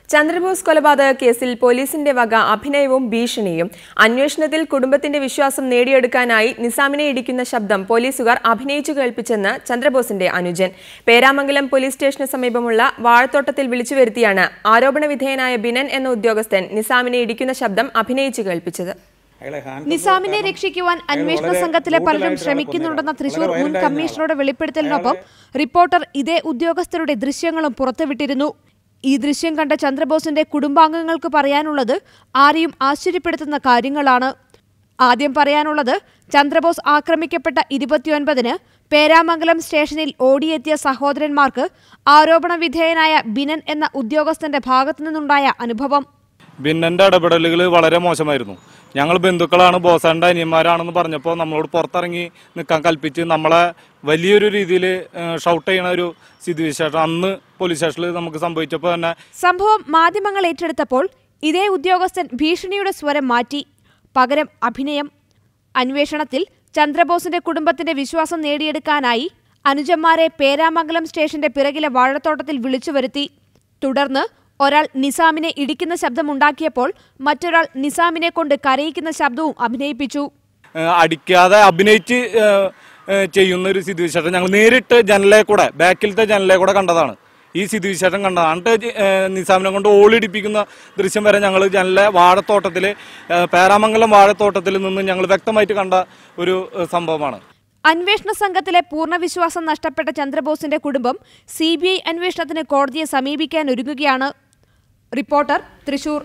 ചന്ദ്രബോസ് കൊലപാതക കേസിൽ പോലീസിന്റെ വക അഭിനയവും ഭീഷണിയും. അന്വേഷണത്തിൽ കുടുംബത്തിന്റെ വിശ്വാസം നേടിയെടുക്കാനായി നിസാമിനെ ഇടിക്കുന്ന ശബ്ദം പോലീസുകാർ അഭിനയിച്ചു കേൾപ്പിച്ചെന്ന് ചന്ദ്രബോസിന്റെ അനുജൻ. പേരാമംഗലം പോലീസ് സ്റ്റേഷന് സമീപമുള്ള വാഴത്തോട്ടത്തിൽ വിളിച്ചു വരുത്തിയാണ് ആരോപണ വിധേയനായ ബിനൻ എന്ന ഉദ്യോഗസ്ഥൻ നിസാമിനെ ഇടിക്കുന്ന ശബ്ദം അഭിനയിച്ചു കേൾപ്പിച്ചത്. നിസാമിനെ രക്ഷിക്കുവാൻ അന്വേഷണ സംഘത്തിലെ പലരും ശ്രമിക്കുന്നുണ്ടെന്ന തൃശൂർ മുൻ കമ്മീഷണറുടെ വെളിപ്പെടുത്തലിനൊപ്പം റിപ്പോർട്ടർ ഇതേ ഉദ്യോഗസ്ഥരുടെ ദൃശ്യങ്ങളും പുറത്തുവിട്ടിരുന്നു. ഈ ദൃശ്യം കണ്ട ചന്ദ്രബോസിന്റെ കുടുംബാംഗങ്ങൾക്ക് പറയാനുള്ളത് ആരെയും ആശ്ചര്യപ്പെടുത്തുന്ന കാര്യങ്ങളാണ്. ആദ്യം പറയാനുള്ളത്, ചന്ദ്രബോസ് ആക്രമിക്കപ്പെട്ട 29-ന് പേരാമംഗലം സ്റ്റേഷനിൽ ഓടിയെത്തിയ സഹോദരന്മാർക്ക് ആരോപണ വിധേയനായ ബിനൻ എന്ന ഉദ്യോഗസ്ഥന്റെ ഭാഗത്തുനിന്നുണ്ടായ അനുഭവം. ബിന്നന്റെ ഇടപെടലുകൾ വളരെ മോശമായിരുന്നു. ഞങ്ങൾ ബന്ധുക്കളാണ്, ബോസാന്റെ അനിയന്മാരാണെന്ന് പറഞ്ഞപ്പോൾ നമ്മളോട് പുറത്തിറങ്ങി നിൽക്കാൻ കൽപ്പിച്ച് നമ്മളെ വലിയൊരു രീതിയിൽ ഷൗട്ട് ചെയ്യുന്ന ഒരു സ്ഥിതിവിശേഷം അന്ന് പോലീസ് സ്റ്റേഷനിൽ നമുക്ക് സംഭവിച്ചപ്പോൾ തന്നെ. സംഭവം മാധ്യമങ്ങൾ ഏറ്റെടുത്തപ്പോൾ ഇതേ ഉദ്യോഗസ്ഥൻ ഭീഷണിയുടെ സ്വരം മാറ്റി, പകരം അഭിനയം. അന്വേഷണത്തിൽ ചന്ദ്രബോസിന്റെ കുടുംബത്തിന്റെ വിശ്വാസം നേടിയെടുക്കാനായി അനുജന്മാരെ പേരാമംഗലം സ്റ്റേഷന്റെ പിറകിലെ വാഴത്തോട്ടത്തിൽ വിളിച്ചു വരുത്തി. തുടർന്ന് ഒരാൾ നിസാമിനെ ഇടിക്കുന്ന ശബ്ദമുണ്ടാക്കിയപ്പോൾ മറ്റൊരാൾ നിസാമിനെ കൊണ്ട് കരയിക്കുന്ന ശബ്ദവും അഭിനയിപ്പിച്ചു. അടിക്കാതെ അഭിനയിച്ച് ചെയ്യുന്ന ഒരു സ്ഥിതിവിശേഷം ഞങ്ങൾ നേരിട്ട് ബാക്കിലത്തെ ജനലെ കൂടെ കണ്ടതാണ്. ഈ സ്ഥിതിവിശേഷം കണ്ടതാണ്. നിസാമിനെ കൊണ്ട് ഓളിടിപ്പിക്കുന്ന ദൃശ്യം വരെ ഞങ്ങൾ വാഴത്തോട്ടത്തിൽ പേരാമംഗലം വാഴത്തോട്ടത്തിൽ നിന്ന് ഞങ്ങൾ വ്യക്തമായിട്ട് കണ്ട ഒരു സംഭവമാണ്. അന്വേഷണ സംഘത്തിലെ പൂർണ്ണ വിശ്വാസം നഷ്ടപ്പെട്ട ചന്ദ്രബോസിന്റെ കുടുംബം CBI അന്വേഷണത്തിന് കോടതിയെ സമീപിക്കാൻ ഒരുങ്ങുകയാണ്. റിപ്പോർട്ടർ, തൃശൂർ.